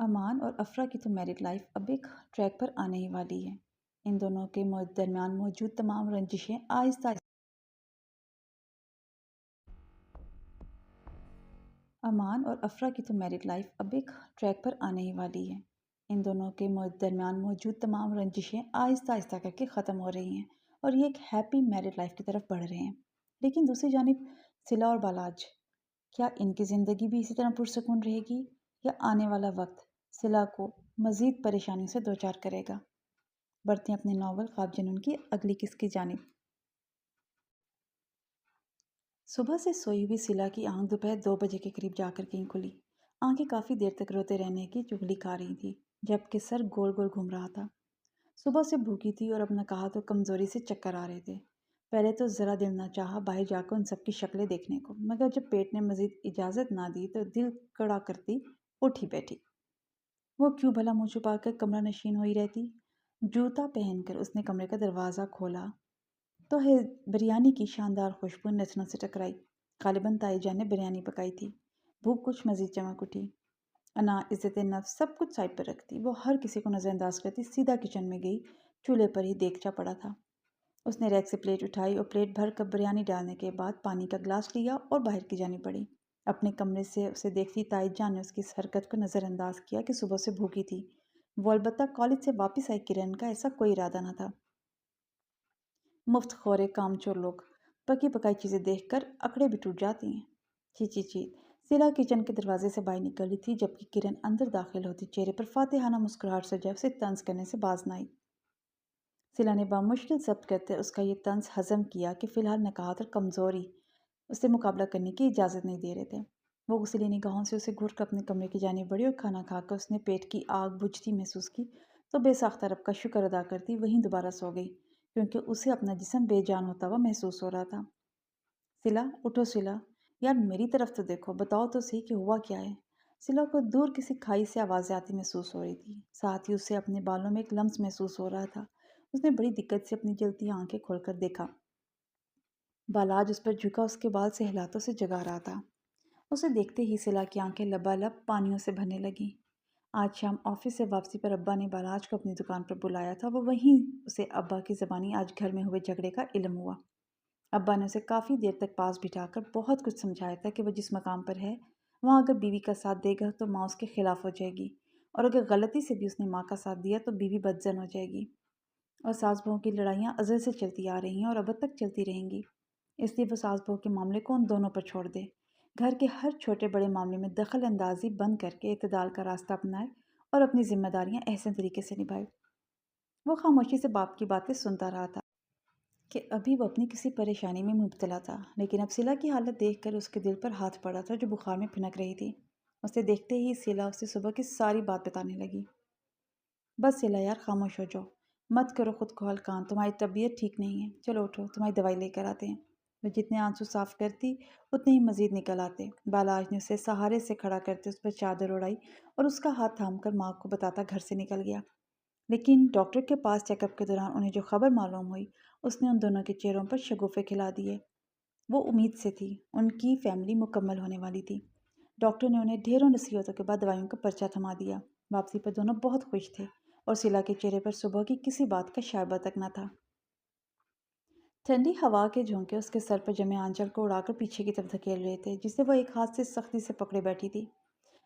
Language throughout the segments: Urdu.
امان اور افرا کی تو میرڈ لائف اب ایک ٹریک پر آنے ہی والی ہے۔ ان دونوں کے درمیان موجود تمام رنجشیں آہستہ امان اور افرا کی تو میرڈ لائف اب ایک ٹریک پر آنے ہی والی ہے۔ ان دونوں کے درمیان موجود تمام رنجشیں آہستہ آہستہ کر کے ختم ہو رہی ہیں اور یہ ایک ہیپی میرڈ لائف کی طرف بڑھ رہے ہیں۔ لیکن دوسری جانب صلہ اور بالاج، کیا ان کی زندگی بھی اسی طرح پرسکون رہے گی یا آنے والا وقت صلہ کو مزید پریشانی سے دوچار کرے گا؟ بڑھتے ہیں اپنے ناول خواب جنون کی اگلی قسط کی جانب۔ صبح سے سوئی ہوئی صلہ کی آنکھ دوپہر 2 بجے کے قریب جا کر کہیں کھلی۔ آنکھیں کافی دیر تک روتے رہنے کی چغلی کھا رہی تھی جبکہ سر گول گول گھوم رہا تھا۔ صبح سے بھوکی تھی اور اب نہ کہا تو کمزوری سے چکر آ رہے تھے۔ پہلے تو ذرا دل نہ چاہا باہر جا کر ان سب کی شکلیں دیکھنے کو، مگر جب پیٹ نے مزید اجازت نہ دی تو دل کڑا کرتی اٹھی بیٹھی۔ وہ کیوں بھلا منہ چھپا کر کمرہ نشین ہوئی رہتی؟ جوتا پہن کر اس نے کمرے کا دروازہ کھولا تو بریانی کی شاندار خوشبو نتنوں سے ٹکرائی۔ غالباً تائی جان نے بریانی پکائی تھی۔ بھوک کچھ مزید چمک اٹھی۔ انا عزت نفس سب کچھ سائڈ پر رکھتی، وہ ہر کسی کو نظر انداز کرتی سیدھا کچن میں گئی۔ چولہے پر ہی دیگچا پڑا تھا۔ اس نے ریک سے پلیٹ اٹھائی اور پلیٹ بھر کر بریانی ڈالنے کے بعد پانی کا گلاس لیا اور باہر کی جانب بڑھی۔ اپنے کمرے سے اسے دیکھتی تائی جان نے اس کی اس حرکت کو نظر انداز کیا کہ صبح سے بھوکی تھی۔ وہ البتہ کالج سے واپس آئی کرن کا ایسا کوئی ارادہ نہ تھا۔ مفت خورے کام چور لوگ پکی پکائی چیزیں دیکھ کر اکڑے بھی ٹوٹ جاتی ہیں۔ چی چی چی صلہ کچن کے دروازے سے باہر نکل رہی تھی جبکہ کرن اندر داخل ہوتی چہرے پر فاتحانہ مسکراہٹ سجائے اسے طنز کرنے سے باز نہ آئی۔ صلہ نے بامشکل ضبط کرتے اس کا یہ طنز ہضم کیا کہ فی الحال نکاحت اور کمزوری اسے مقابلہ کرنے کی اجازت نہیں دے رہے تھے۔ وہ غصیلی نگاہوں سے اسے گھور کر اپنے کمرے کی جانب بڑھی اور کھانا کھا کر اس نے پیٹ کی آگ بجھتی محسوس کی تو بے ساختہ رب کا شکر ادا کرتی وہیں دوبارہ سو گئی کیونکہ اسے اپنا جسم بے جان ہوتا ہوا محسوس ہو رہا تھا۔ صلہ اٹھو صلہ، یار میری طرف تو دیکھو، بتاؤ تو صحیح کہ ہوا کیا ہے؟ صلہ کو دور کسی کھائی سے آوازیں آتی محسوس ہو رہی تھی، ساتھ ہی اسے اپنے بالوں میں ایک لمس محسوس ہو رہا تھا۔ اس نے بڑی دقت سے اپنی جلتی آنکھیں کھول کر دیکھا۔ بالاج اس پر جھکا اس کے بال سے ہلاتوں سے جگا رہا تھا۔ اسے دیکھتے ہی صلہ کی آنکھیں لبالب پانیوں سے بھرنے لگیں۔ آج شام آفس سے واپسی پر ابا نے بالاج کو اپنی دکان پر بلایا تھا، وہ وہیں اسے ابا کی زبانی آج گھر میں ہوئے جھگڑے کا علم ہوا۔ ابا نے اسے کافی دیر تک پاس بٹھا کر بہت کچھ سمجھایا تھا کہ وہ جس مقام پر ہے وہاں اگر بیوی کا ساتھ دے گا تو ماں اس کے خلاف ہو جائے گی، اور اگر غلطی سے بھی اس نے ماں کا ساتھ دیا تو بیوی بدزن ہو جائے گی، اور ساس بہو کی لڑائیاں ازل سے چلتی آ رہی ہیں اور اب تک چلتی رہیں گی۔ اس لیے وہ ساس بہو کے معاملے کو ان دونوں پر چھوڑ دے، گھر کے ہر چھوٹے بڑے معاملے میں دخل اندازی بند کر کے اعتدال کا راستہ اپنائے اور اپنی ذمہ داریاں احسن طریقے سے نبھائے۔ وہ خاموشی سے باپ کی باتیں سنتا رہا تھا کہ ابھی وہ اپنی کسی پریشانی میں مبتلا تھا، لیکن اب صلہ کی حالت دیکھ کر اس کے دل پر ہاتھ پڑا تھا جو بخار میں پھنک رہی تھی۔ اسے دیکھتے ہی صلہ اسے صبح کی ساری بات بتانے لگی۔ بس صلہ یار خاموش ہو جاؤ، مت کرو خود کو ہلکان، تمہاری طبیعت ٹھیک نہیں ہے، چلو اٹھو تمہاری دوائی لے کر آتے ہیں۔ وہ جتنے آنسو صاف کرتی اتنے ہی مزید نکل آتے۔ بالاج نے اسے سہارے سے کھڑا کرتے اس پر چادر اڑائی اور اس کا ہاتھ تھام کر ماں کو بتاتا گھر سے نکل گیا۔ لیکن ڈاکٹر کے پاس چیک اپ کے دوران انہیں جو خبر معلوم ہوئی اس نے ان دونوں کے چہروں پر شگوفے کھلا دیے۔ وہ امید سے تھی، ان کی فیملی مکمل ہونے والی تھی۔ ڈاکٹر نے انہیں ڈھیروں نصیحتوں کے بعد دوائیوں کا پرچہ تھما دیا۔ واپسی پر دونوں بہت خوش تھے اور صلہ کے چہرے پر صبح کی کسی بات کا شائبہ تک نہ تھا۔ ٹھنڈی ہوا کے جھونکے اس کے سر پر جمے آنچل کو اڑا کر پیچھے کی طرف دھکیل رہے تھے جسے وہ ایک ہاتھ سے سختی سے پکڑے بیٹھی تھی۔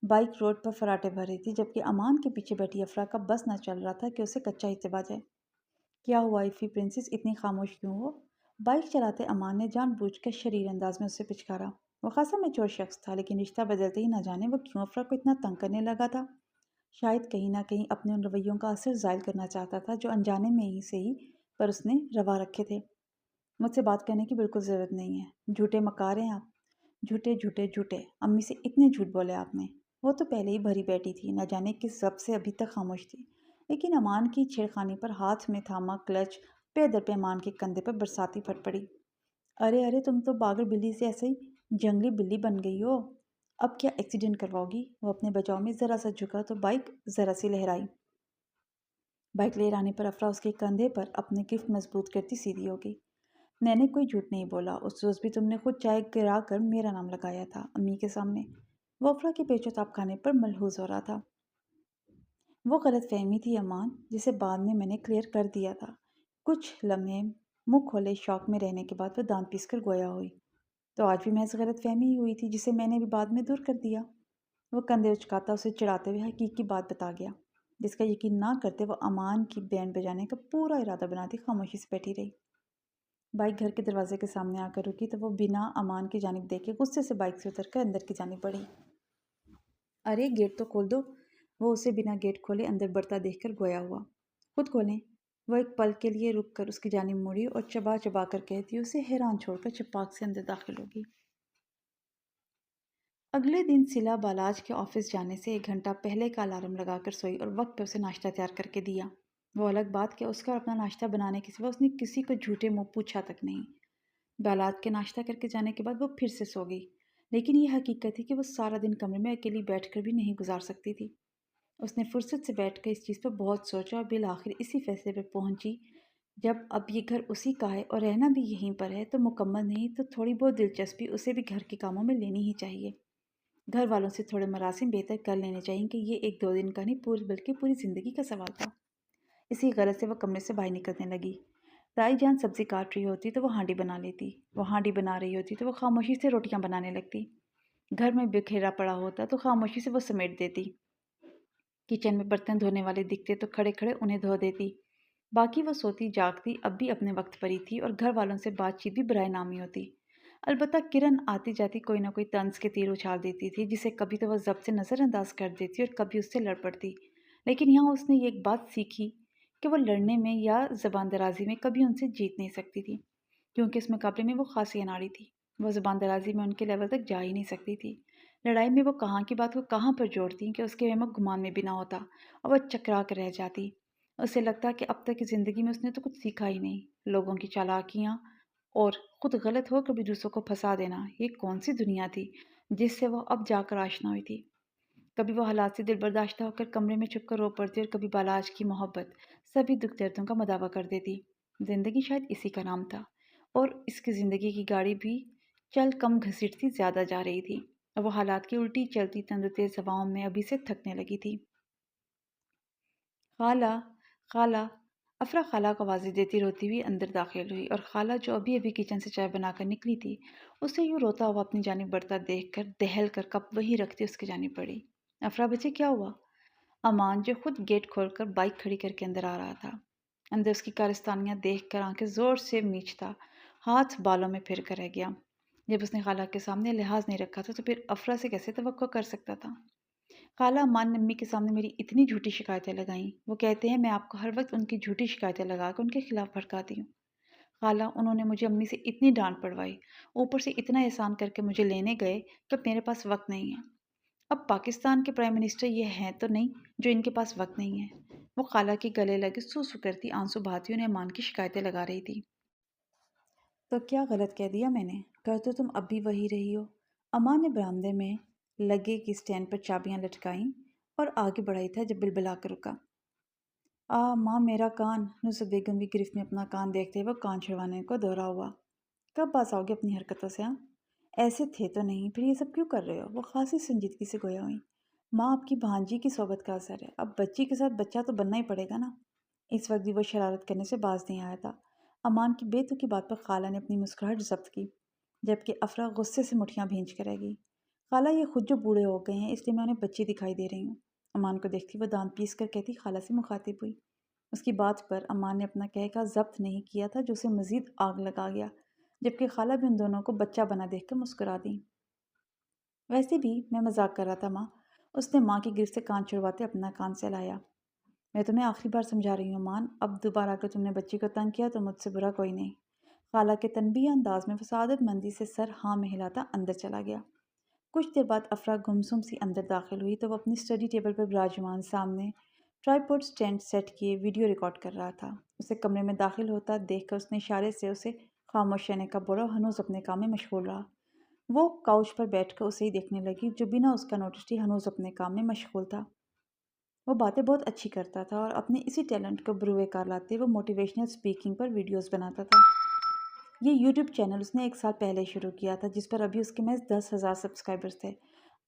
بائک روڈ پر فراٹے بھر رہی تھی جبکہ امان کے پیچھے بیٹھی افرا کا بس نہ چل رہا تھا کہ اسے کچا اتباع جائے۔ کیا ہوا ایفی پرنسس، اتنی خاموش کیوں ہو؟ بائک چلاتے امان نے جان بوجھ کر شریر انداز میں اسے پچکارا۔ وہ خاصا میچور شخص تھا لیکن رشتہ بدلتے ہی نہ جانے وہ کیوں افرا کو اتنا تنگ کرنے لگا تھا۔ شاید کہیں نہ کہیں اپنے ان رویوں کا اثر زائل کرنا چاہتا تھا جو انجانے میں ہی سے ہی پر اس نے روا رکھے تھے۔ مجھ سے بات کرنے کی بالکل ضرورت نہیں ہے، جھوٹے مکار ہیں آپ، جھوٹے جھوٹے جھوٹے، امی سے اتنے جھوٹ بولے آپ نے۔ وہ تو پہلے ہی بھری بیٹھی تھی، نہ جانے کس سبب سے ابھی تک خاموش تھی، لیکن امان کی چھیڑخانی پر ہاتھ میں تھاما کلچ پے در پہ امان کے کندھے پر برساتی پھٹ پڑی۔ ارے ارے تم تو پاگل بلی سے ایسے ہی جنگلی بلی بن گئی ہو، اب کیا ایکسیڈنٹ کرواؤ گی؟ وہ اپنے بچاؤ میں ذرا سا جھکا تو بائک ذرا سی لہرائی۔ بائک لہرانے پر افرا اس کے کندھے پر اپنے گرفت مضبوط کرتی سیدھی ہو گئی۔ میں نے کوئی جھوٹ نہیں بولا، اس روز بھی تم نے خود چائے گرا کر میرا نام لگایا تھا امی کے سامنے۔ وہ افرا کے پیچو تاپ کھانے پر ملحوظ ہو رہا تھا۔ وہ غلط فہمی تھی امان، جسے بعد میں نے کلیئر کر دیا تھا۔ کچھ لمحے منہ کھولے شوق میں رہنے کے بعد وہ دانت پیس کر گویا ہوئی۔ تو آج بھی محض غلط فہمی ہی ہوئی تھی، جسے میں نے بھی بعد میں دور کر دیا۔ وہ کندھے اچکاتا اسے چڑھاتے ہوئے حقیقی بات بتا گیا، جس کا یقین نہ کرتے وہ امان کی بینڈ بجانے کا پورا ارادہ بناتی خاموشی سے بیٹھی رہی۔ بائک گھر کے دروازے کے سامنے آ کر رکی تو وہ بنا امان کی جانب دیکھے غصے سے بائک سے اتر کر اندر کی جانب بڑھی۔ ارے گیٹ تو کھول دو! وہ اسے بنا گیٹ کھولے اندر بڑھتا دیکھ کر گویا ہوا۔ خود کھولیں! وہ ایک پل کے لیے رک کر اس کی جانب مڑی اور چبا چبا کر کہتی اسے حیران چھوڑ کر چپاک سے اندر داخل ہوگی۔ اگلے دن سلا بالاج کے آفس جانے سے 1 گھنٹہ پہلے کا الارم لگا کر سوئی اور وقت پہ اسے ناشتہ تیار کر کے دیا۔ وہ الگ بات کہ اس کا اپنا ناشتہ بنانے کے سوا اس نے کسی کو جھوٹے منہ پوچھا تک نہیں۔ بالاج کے ناشتہ کر کے جانے کے بعد وہ پھر سے سو گئی، لیکن یہ حقیقت تھی کہ وہ سارا دن کمرے میں اکیلی بیٹھ کر بھی نہیں گزار سکتی تھی۔ اس نے فرصت سے بیٹھ کر اس چیز پر بہت سوچا اور بالآخر اسی فیصلے پر پہنچی، جب اب یہ گھر اسی کا ہے اور رہنا بھی یہیں پر ہے تو مکمل نہیں تو تھوڑی بہت دلچسپی اسے بھی گھر کے کاموں میں لینی ہی چاہیے۔ گھر والوں سے تھوڑے مراسم بہتر کر لینے چاہیے کہ یہ 1-2 دن کا نہیں بلکہ پوری زندگی کا سوال تھا۔ اسی غرض سے وہ کمرے سے باہر نکلنے لگی۔ رائی جان سبزی کاٹ رہی ہوتی تو وہ ہانڈی بنا لیتی، وہ ہانڈی بنا رہی ہوتی تو وہ خاموشی سے روٹیاں بنانے لگتی، گھر میں بکھیرا پڑا ہوتا تو خاموشی سے وہ سمیٹ دیتی، کچن میں برتن دھونے والے دکھتے تو کھڑے کھڑے انہیں دھو دیتی۔ باقی وہ سوتی جاگتی اب بھی اپنے وقت پر ہی تھی اور گھر والوں سے بات چیت بھی برائے نامی ہوتی۔ البتہ کرن آتی جاتی کوئی نہ کوئی طنز کے تیر اچھال دیتی تھی، جسے کبھی تو وہ ضبط سے نظر انداز کر دیتی اور کبھی اس سے لڑ پڑتی، لیکن یہاں اس نے یہ ایک بات سیکھی کہ وہ لڑنے میں یا زبان درازی میں کبھی ان سے جیت نہیں سکتی تھی، کیونکہ اس مقابلے میں وہ خاصی اناڑی تھی۔ وہ زبان درازی میں ان کے لیول تک جا ہی نہیں سکتی تھی۔ لڑائی میں وہ کہاں کی بات کو کہاں پر جوڑتی کہ اس کے وہم گمان میں بھی نہ ہوتا اور وہ چکرا کر رہ جاتی۔ اسے لگتا کہ اب تک کی زندگی میں اس نے تو کچھ سیکھا ہی نہیں۔ لوگوں کی چالاکیاں اور خود غلط ہو کبھی دوسروں کو پھنسا دینا، یہ کون سی دنیا تھی جس سے وہ اب جا کر آشنا ہوئی تھی۔ کبھی وہ حالات سے دل برداشتہ ہو کر کمرے میں چھپ کر رو پڑتی اور کبھی بالاج کی محبت سبھی دکھ دردوں کا مداوع کر دیتی۔ زندگی شاید اسی کا نام تھا، اور اس کی زندگی کی گاڑی بھی چل کم گھسیٹتی زیادہ جا رہی تھی، اور وہ حالات کی الٹی چلتی تندرتیز ہواؤں میں ابھی سے تھکنے لگی تھی۔ خالہ، خالہ! افرا خالہ کو آوازیں دیتی روتی ہوئی اندر داخل ہوئی، اور خالہ جو ابھی ابھی کچن سے چائے بنا کر نکلی تھی اسے یوں روتا ہوا اپنی جانب بڑھتا دیکھ کر دہل کر کپ وہی رکھتی اس کی جانب بڑھی۔ افرا بچے کیا ہوا؟ امان جو خود گیٹ کھول کر بائک کھڑی کر کے اندر آ رہا تھا، اندر اس کی کارستانیاں دیکھ کر آنکھیں زور سے میچتا ہاتھ بالوں میں پھر کر رہ گیا۔ جب اس نے خالہ کے سامنے لحاظ نہیں رکھا تھا تو پھر افرا سے کیسے توقع کر سکتا تھا؟ خالہ امان نے امی کے سامنے میری اتنی جھوٹی شکایتیں لگائیں، وہ کہتے ہیں میں آپ کو ہر وقت ان کی جھوٹی شکایتیں لگا کر ان کے خلاف بھڑکاتی ہوں۔ خالہ انہوں نے مجھے امی سے اتنی ڈانٹ پڑوائی، اوپر سے اتنا احسان کر کے مجھے لینے گئے کہ میرے پاس وقت نہیں ہے۔ اب پاکستان کے پرائم منسٹر یہ ہیں تو نہیں جو ان کے پاس وقت نہیں ہے۔ وہ خالہ کے گلے لگے سو سو کرتی آنسو بہاتی انہیں امان کی شکایتیں لگا رہی تھی۔ تو کیا غلط کہہ دیا میں نے؟ کر تو تم اب بھی وہی رہی ہو۔ امان نے برآمدے میں لگے کی اسٹینڈ پر چابیاں لٹکائیں اور آگے بڑھائی تھا جب بلبلا کر رکا۔ ماں میرا کان! نصرت بیگم بھی گرفت میں اپنا کان دیکھتے ہوئے کان چھڑوانے کو دوہرا ہوا۔ کب باز آؤ گے اپنی حرکتوں سے؟ ایسے تھے تو نہیں، پھر یہ سب کیوں کر رہے ہو؟ وہ خاصی سنجیدگی سے گویا ہوئی۔ ماں آپ کی بھانجی کی صحبت کا اثر ہے، اب بچی کے ساتھ بچہ تو بننا ہی پڑے گا نا۔ اس وقت بھی وہ شرارت کرنے سے باز نہیں آیا تھا۔ امان کی بے تکی بات پر خالہ نے اپنی مسکراہٹ ضبط کی، جبکہ افرا غصے سے مٹھیاں بھینچ کر رہ گئی۔ خالہ یہ خود جو بوڑھے ہو گئے ہیں اس لیے میں انہیں بچی دکھائی دے رہی ہوں۔ امان کو دیکھتی وہ دانت پیس کر کہتی خالہ سے مخاطب ہوئی۔ اس کی بات پر امان نے اپنا کہکا ضبط نہیں کیا تھا جو اسے مزید آگ لگا گیا، جبکہ خالہ بھی ان دونوں کو بچہ بنا دیکھ کر مسکرا دیں۔ ویسے بھی میں مذاق کر رہا تھا ماں، اس نے ماں کی گرفت سے کان چھڑواتے اپنا کان سہلایا۔ میں تمہیں آخری بار سمجھا رہی ہوں مان، اب دوبارہ اگر تم نے بچی کو تنگ کیا تو مجھ سے برا کوئی نہیں۔ خالہ کے تنبیہ انداز میں وہ سعادت مندی سے سر ہاں میں ہلاتا اندر چلا گیا۔ کچھ دیر بعد افرا گمسم سی اندر داخل ہوئی تو وہ اپنی اسٹڈی ٹیبل پر براجمان سامنے ٹرائی پوڈ سٹینڈ سیٹ کیے ویڈیو ریکارڈ کر رہا تھا۔ اسے کمرے میں داخل ہوتا دیکھ کر اس نے اشارے سے اسے خاموش رہنے کا بولا، ہنوز اپنے کام میں مشغول رہا۔ وہ کاؤچ پر بیٹھ کر اسے ہی دیکھنے لگی جو بنا اس کا نوٹس لیے ہنوز اپنے کام میں مشغول تھا۔ وہ باتیں بہت اچھی کرتا تھا اور اپنے اسی ٹیلنٹ کو بروئے کار لاتے وہ موٹیویشنل سپیکنگ پر ویڈیوز بناتا تھا۔ یہ یوٹیوب چینل اس نے 1 سال پہلے شروع کیا تھا، جس پر ابھی اس کے محض 10,000 سبسکرائبرز تھے۔